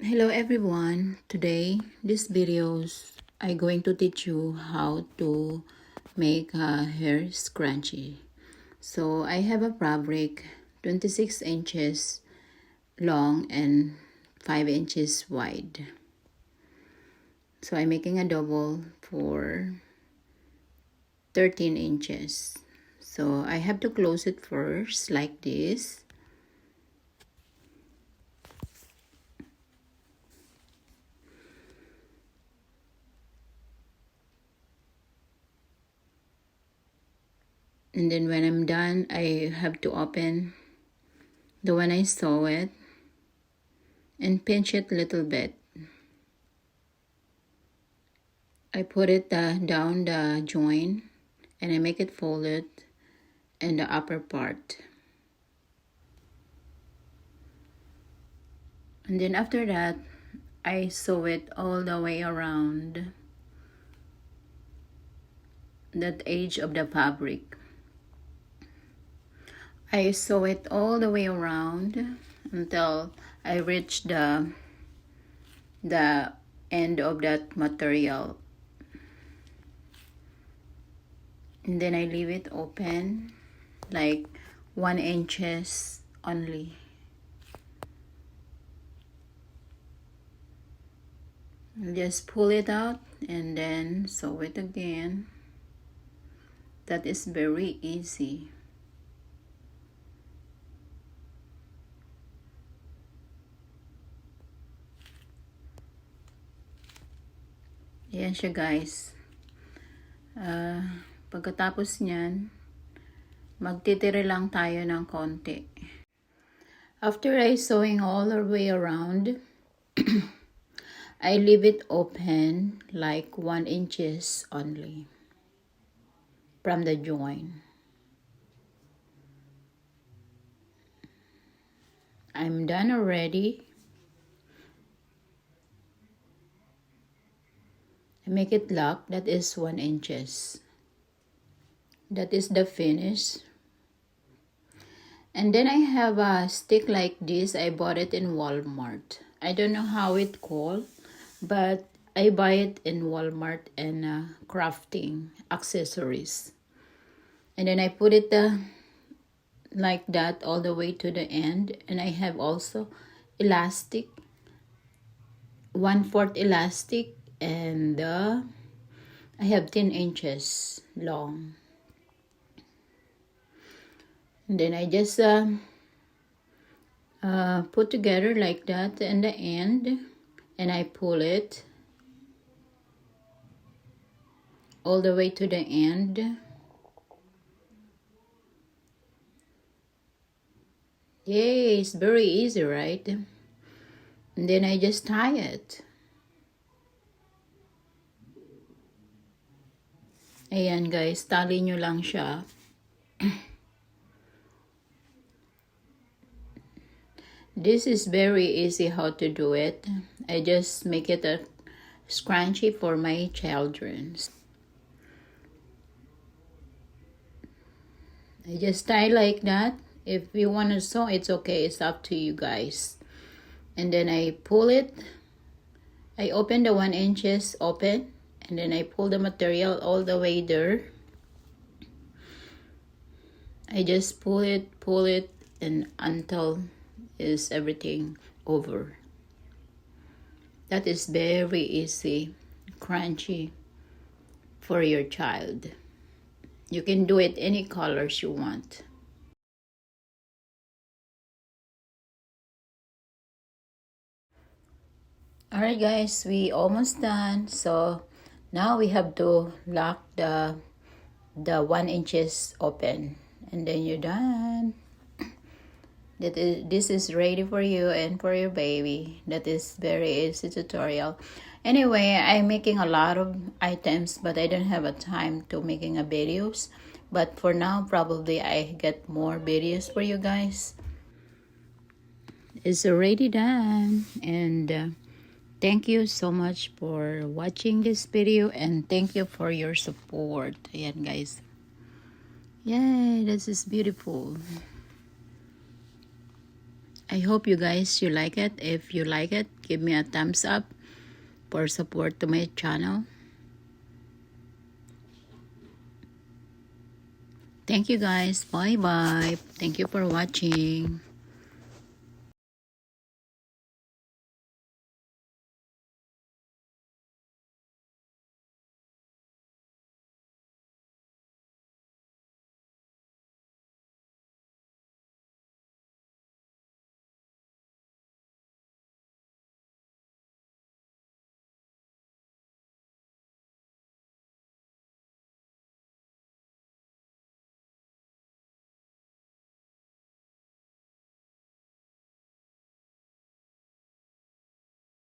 Hello everyone. Today this videos I going to teach you how to make a hair scrunchie. So I have a fabric 26 inches long and 5 inches wide. So I'm making a double for 13 inches. So I have to close it first like this. And then when I'm done, I have to open the one I sew it and pinch it a little bit. I put it down the joint and I make it folded in the upper part. And then after that, I sew it all the way around that edge of the fabric. I sew it all the way around until I reach the end of that material. And then I leave it open like 1 inches only. Just pull it out and then sew it again. That is very easy. Yan siya guys. Pagkatapos nyan, magtitira lang tayo ng konti. After I sewing all the way around, I leave it open like 1 inches only from the joint. I'm done already. I make it lock, that is 1 inches. That is the finish. And then I have a stick like this. I bought it in Walmart. I don't know how it called, but I buy it in Walmart and crafting accessories. And then I put it like that all the way to the end. And I have also elastic, 1/4 elastic, and I have 10 inches long. And then I just put together like that in the end, and I pull it all the way to the end. Yay, it's very easy, right? And then I just tie it. Ayan guys, tali nyo lang siya. This is very easy how to do it. I just make it a scrunchie for my children. I just tie like that. If you want to sew, it's okay. It's up to you guys. And then I pull it. I open the 1 inches open. And then I pull the material all the way there. I just pull it, and until is everything over. That is very easy, crunchy for your child. You can do it any colors you want. Alright guys, we almost done. So now we have to lock the 1 inches open, and then you're done. This is ready for you and for your baby. That is very easy tutorial. Anyway, I'm making a lot of items, but I don't have a time to making a videos. But for now, probably I get more videos for you guys. It's already done, and thank you so much for watching this video, and thank you for your support. Ayan guys. Yay, this is beautiful. I hope you guys you like it. If you like it, give me a thumbs up for support to my channel. Thank you guys. Bye bye. Thank you for watching.